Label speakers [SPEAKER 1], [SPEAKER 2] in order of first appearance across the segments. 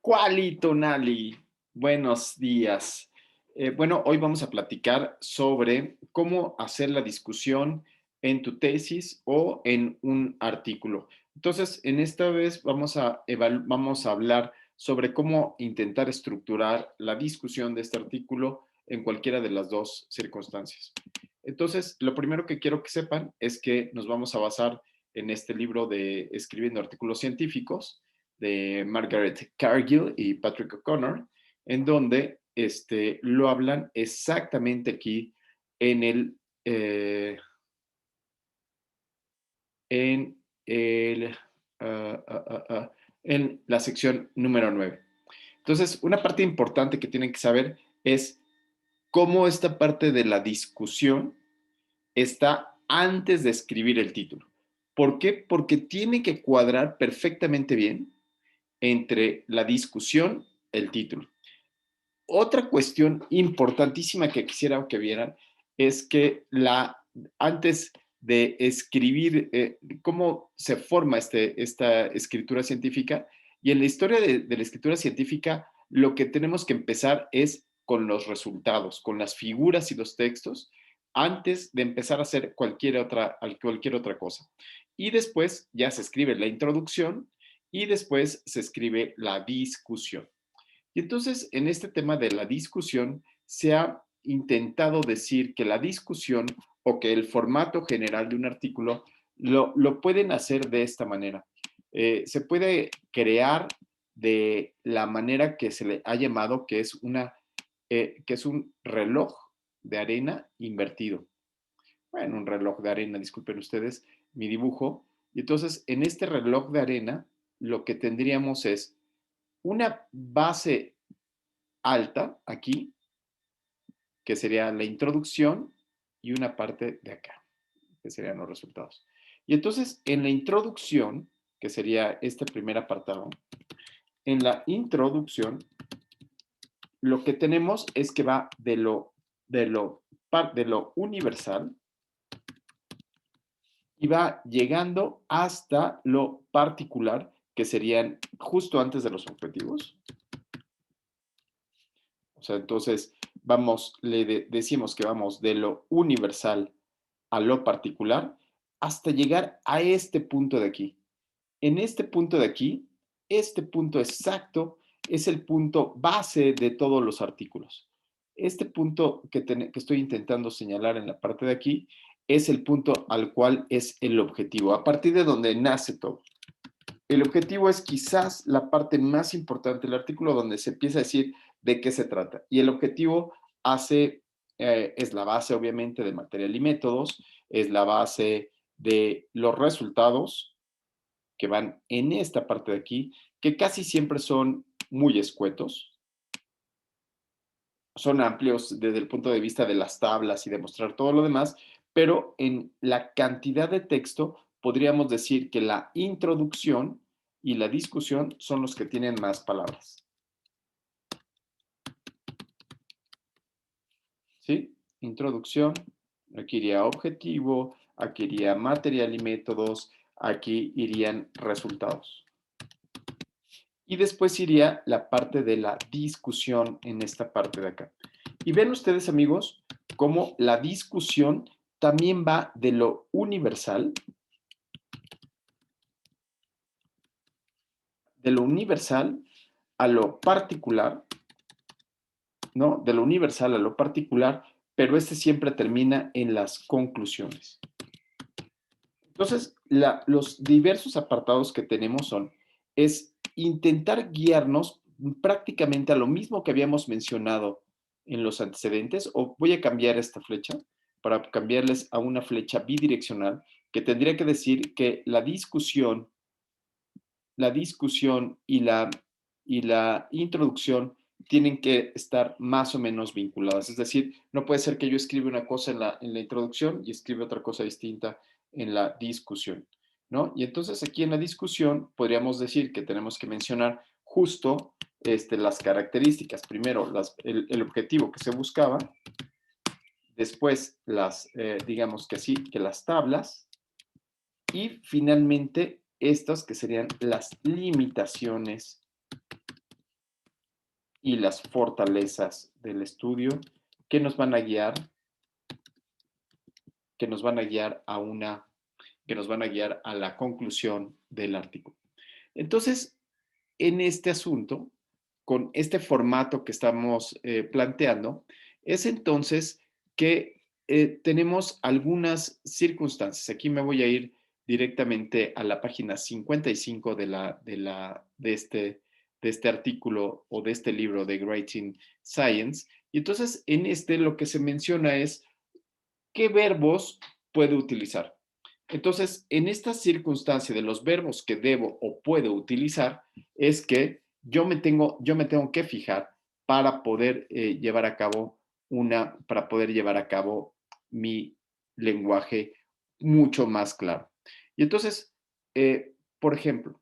[SPEAKER 1] Cualito Nali, buenos días. Bueno, hoy vamos a platicar sobre cómo hacer la discusión en tu tesis o en un artículo. Entonces, en esta vez vamos a hablar sobre cómo intentar estructurar la discusión de este artículo en cualquiera de las dos circunstancias. Entonces, lo primero que quiero que sepan es que nos vamos a basar en este libro de Escribiendo Artículos Científicos, de Margaret Cargill y Patrick O'Connor, en donde lo hablan exactamente aquí en en el, uh, uh, uh, en la sección número 9. Entonces, una parte importante que tienen que saber es cómo esta parte de la discusión está antes de escribir el título. ¿Por qué? Porque tiene que cuadrar perfectamente bien entre la discusión, el título. Otra cuestión importantísima que quisiera que vieran es que antes de escribir, cómo se forma esta escritura científica, y en la historia de la escritura científica, lo que tenemos que empezar es con los resultados, con las figuras y los textos, antes de empezar a hacer cualquier otra cosa. Y después ya se escribe la introducción y después se escribe la discusión. Y entonces, en este tema de la discusión, se ha intentado decir que la discusión o que el formato general de un artículo lo pueden hacer de esta manera. Se puede crear de la manera que se le ha llamado, que es un reloj de arena invertido. Bueno, un reloj de arena, disculpen ustedes mi dibujo. Y entonces, en este reloj de arena, lo que tendríamos es una base alta aquí, que sería la introducción, y una parte de acá, que serían los resultados. Y entonces, en la introducción, que sería este primer apartado, en la introducción, lo que tenemos es que va de lo universal y va llegando hasta lo particular, que serían justo antes de los objetivos. O sea, entonces decimos que vamos de lo universal a lo particular hasta llegar a este punto de aquí. En este punto de aquí, este punto exacto es el punto base de todos los artículos. Este punto que estoy intentando señalar en la parte de aquí es el punto al cual es el objetivo, a partir de donde nace todo. El objetivo es quizás la parte más importante del artículo, donde se empieza a decir de qué se trata. Y el objetivo es la base, obviamente, de material y métodos, es la base de los resultados que van en esta parte de aquí, que casi siempre son muy escuetos, son amplios desde el punto de vista de las tablas y de mostrar todo lo demás, pero en la cantidad de texto podríamos decir que la introducción y la discusión son los que tienen más palabras. ¿Sí? Introducción, aquí iría objetivo, aquí iría material y métodos, aquí irían resultados. Y después iría la parte de la discusión en esta parte de acá. Y ven ustedes, amigos, cómo la discusión también va de lo universal, a lo particular, ¿no? De lo universal a lo particular, pero este siempre termina en las conclusiones. Entonces, los diversos apartados que tenemos es intentar guiarnos prácticamente a lo mismo que habíamos mencionado en los antecedentes, o voy a cambiar esta flecha para cambiarles a una flecha bidireccional, que tendría que decir que la discusión y la introducción tienen que estar más o menos vinculadas. Es decir, no puede ser que yo escriba una cosa en la introducción y escriba otra cosa distinta en la discusión, ¿no? Y entonces aquí en la discusión podríamos decir que tenemos que mencionar justo las características. Primero, el objetivo que se buscaba, después digamos que sí, que las tablas, y finalmente estas que serían las limitaciones y las fortalezas del estudio que nos van a guiar, que nos van a guiar a una, que nos van a guiar a la conclusión del artículo. Entonces, en este asunto, con este formato que estamos planteando, es entonces que tenemos algunas circunstancias. Aquí me voy a ir directamente a la página 55 de este artículo o de este libro de Grading Science. Y entonces, en este lo que se menciona es qué verbos puedo utilizar. Entonces, en esta circunstancia de los verbos que debo o puedo utilizar, es que yo me tengo que fijar para poder llevar a cabo para poder llevar a cabo mi lenguaje mucho más claro. Y entonces, por ejemplo,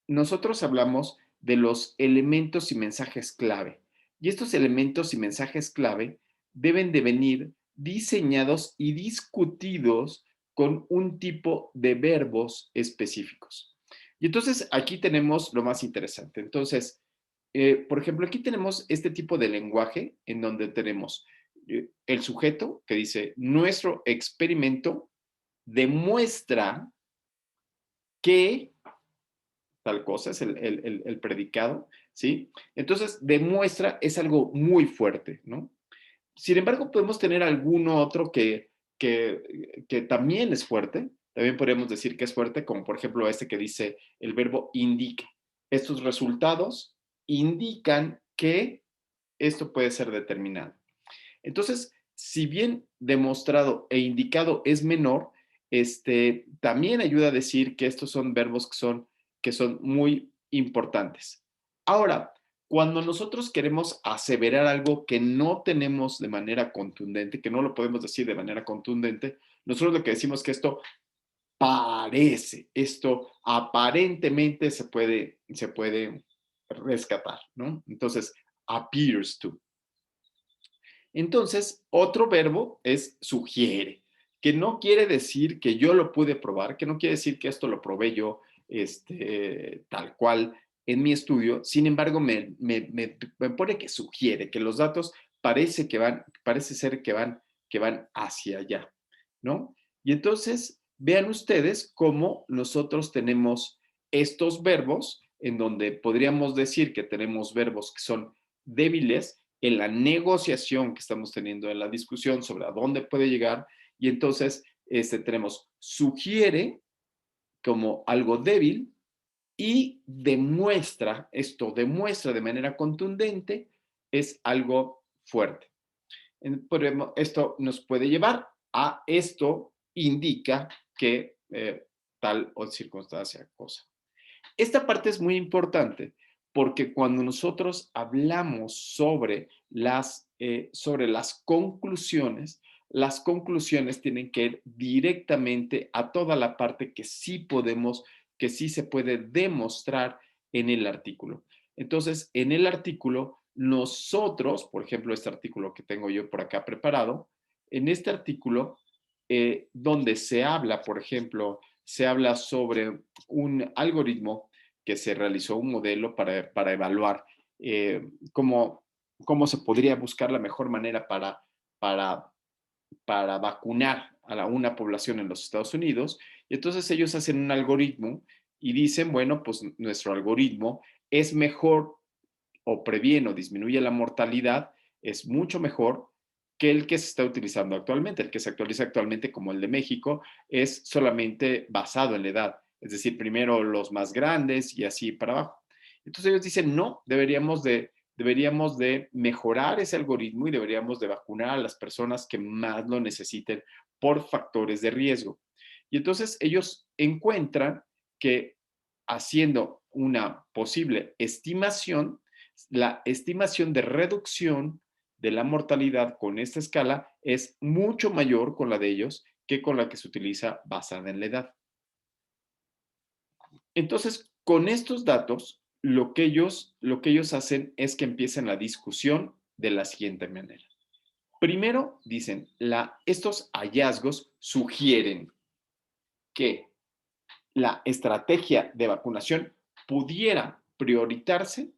[SPEAKER 1] nosotros hablamos de los elementos y mensajes clave. Y estos elementos y mensajes clave deben de venir diseñados y discutidos con un tipo de verbos específicos. Y entonces aquí tenemos lo más interesante. Entonces, por ejemplo, aquí tenemos este tipo de lenguaje en donde tenemos el sujeto que dice, nuestro experimento demuestra que tal cosa, es el predicado, ¿sí? Entonces, demuestra es algo muy fuerte, ¿no? Sin embargo, podemos tener alguno otro que también es fuerte, también podemos decir que es fuerte, como por ejemplo este que dice el verbo indica. Estos resultados indican que esto puede ser determinado. Entonces, si bien demostrado e indicado es menor, también ayuda a decir que estos son verbos que son muy importantes. Ahora, cuando nosotros queremos aseverar algo que no tenemos de manera contundente, que no lo podemos decir de manera contundente, nosotros lo que decimos es que esto parece, esto aparentemente se puede rescatar, ¿no? Entonces, appears to. Entonces, otro verbo es sugiere, que no quiere decir que yo lo pude probar, que no quiere decir que esto lo probé yo tal cual en mi estudio. Sin embargo, me pone que sugiere, que los datos parece ser que van hacia allá, ¿no? Y entonces, vean ustedes cómo nosotros tenemos estos verbos en donde podríamos decir que tenemos verbos que son débiles en la negociación que estamos teniendo, en la discusión sobre a dónde puede llegar, y entonces tenemos sugiere como algo débil y demuestra, esto demuestra de manera contundente, es algo fuerte. Esto nos puede llevar a esto indica que tal o circunstancia, cosa. Esta parte es muy importante porque cuando nosotros hablamos sobre las conclusiones tienen que ir directamente a toda la parte que sí se puede demostrar en el artículo. Entonces, en el artículo, nosotros, por ejemplo, este artículo que tengo yo por acá preparado, en este artículo, donde se habla, por ejemplo, se habla sobre un algoritmo que se realizó, un modelo para evaluar cómo, cómo se podría buscar la mejor manera para, para vacunar a una población en los Estados Unidos. Y entonces ellos hacen un algoritmo y dicen, bueno, pues nuestro algoritmo es mejor o previene o disminuye la mortalidad, es mucho mejor que el que se está utilizando actualmente. El que se actualiza actualmente, como el de México, es solamente basado en la edad. Es decir, primero los más grandes y así para abajo. Entonces ellos dicen, no, deberíamos de mejorar ese algoritmo y deberíamos de vacunar a las personas que más lo necesiten por factores de riesgo. Y entonces ellos encuentran que haciendo una posible estimación, la estimación de reducción de la mortalidad con esta escala es mucho mayor con la de ellos que con la que se utiliza basada en la edad. Entonces, con estos datos, lo que ellos hacen es que empiecen la discusión de la siguiente manera. Primero, dicen, estos hallazgos sugieren que la estrategia de vacunación pudiera prioritarse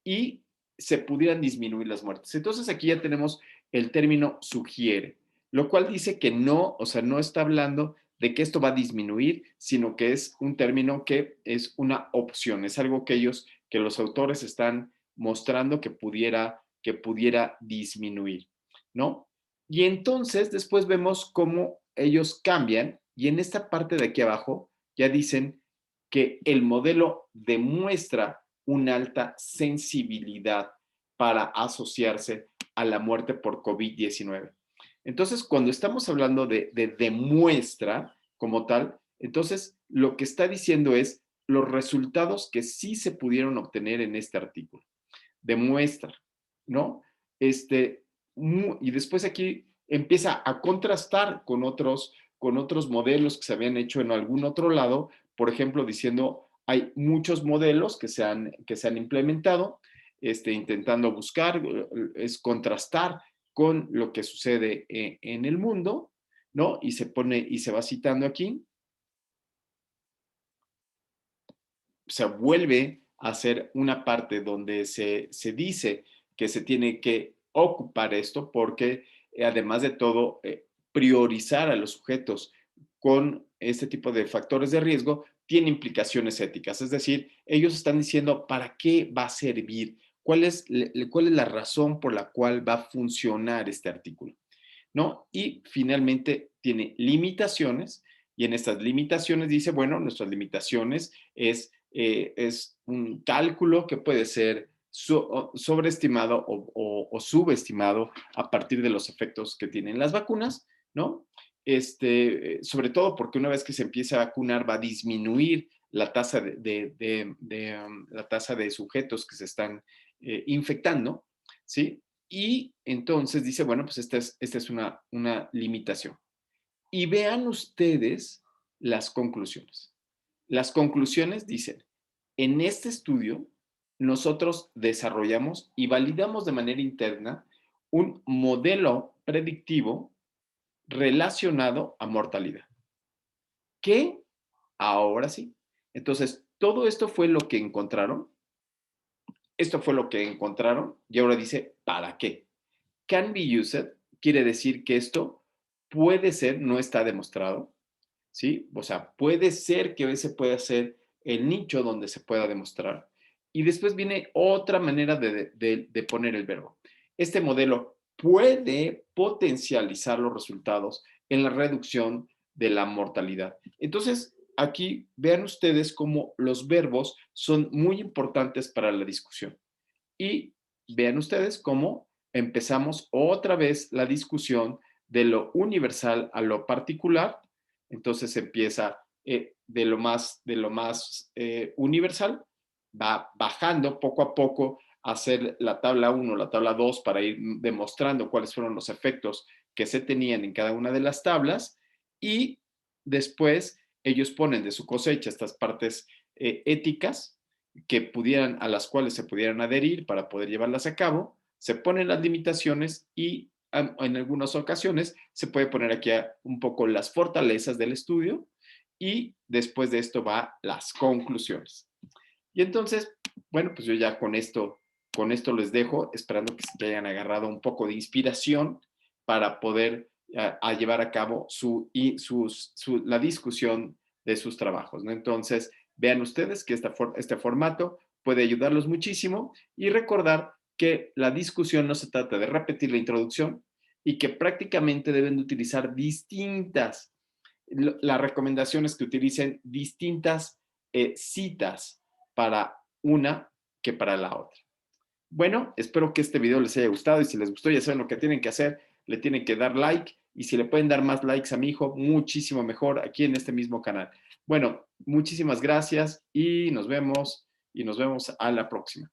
[SPEAKER 1] y se pudieran disminuir las muertes. Entonces aquí ya tenemos el término sugiere, lo cual dice que no, o sea, no está hablando de que esto va a disminuir, sino que es un término que es una opción, es algo que que los autores están mostrando que pudiera disminuir, ¿no? Y entonces después vemos cómo ellos cambian y en esta parte de aquí abajo ya dicen que el modelo demuestra una alta sensibilidad para asociarse a la muerte por COVID-19. Entonces, cuando estamos hablando de demuestra como tal, entonces lo que está diciendo es los resultados que sí se pudieron obtener en este artículo. Demuestra, ¿no? Y después aquí empieza a contrastar con otros modelos que se habían hecho en algún otro lado, por ejemplo, diciendo, hay muchos modelos que se han implementado, intentando buscar, es contrastar con lo que sucede en el mundo, ¿no? Y se va citando aquí, se vuelve a hacer una parte donde se dice que se tiene que ocupar esto porque además de todo, priorizar a los sujetos con este tipo de factores de riesgo tiene implicaciones éticas. Es decir, ellos están diciendo para qué va a servir, cuál es la razón por la cual va a funcionar este artículo, ¿no? Y finalmente tiene limitaciones y en estas limitaciones dice, bueno, nuestras limitaciones es un cálculo que puede ser sobreestimado o subestimado a partir de los efectos que tienen las vacunas, ¿no? Sobre todo porque una vez que se empiece a vacunar va a disminuir la tasa la tasa de sujetos que se están infectando, ¿sí? Y entonces dice, bueno, pues esta es una limitación. Y vean ustedes las conclusiones. Las conclusiones dicen, en este estudio nosotros desarrollamos y validamos de manera interna un modelo predictivo relacionado a mortalidad. ¿Qué? Ahora sí. Entonces, todo esto fue lo que encontraron. Esto fue lo que encontraron y ahora dice, ¿para qué? Can be used quiere decir que esto puede ser, no está demostrado, ¿sí? O sea, puede ser que ese pueda ser el nicho donde se pueda demostrar. Y después viene otra manera de poner el verbo. Este modelo puede potencializar los resultados en la reducción de la mortalidad. Entonces, aquí vean ustedes cómo los verbos son muy importantes para la discusión. Y vean ustedes cómo empezamos otra vez la discusión de lo universal a lo particular. Entonces empieza de lo más universal, va bajando poco a poco a hacer la tabla 1, la tabla 2 para ir demostrando cuáles fueron los efectos que se tenían en cada una de las tablas y después ellos ponen de su cosecha estas partes éticas a las cuales se pudieran adherir para poder llevarlas a cabo, se ponen las limitaciones y en algunas ocasiones se puede poner aquí un poco las fortalezas del estudio y después de esto va las conclusiones. Y entonces, bueno, pues yo ya con esto les dejo, esperando que se hayan agarrado un poco de inspiración para poder a llevar a cabo la discusión de sus trabajos, ¿no? Entonces, vean ustedes que este formato puede ayudarlos muchísimo y recordar que la discusión no se trata de repetir la introducción y que prácticamente deben de utilizar la recomendación es que utilicen distintas citas para una que para la otra. Bueno, espero que este video les haya gustado y si les gustó ya saben lo que tienen que hacer, le tienen que dar like y si le pueden dar más likes a mi hijo, muchísimo mejor aquí en este mismo canal. Bueno, muchísimas gracias y nos vemos a la próxima.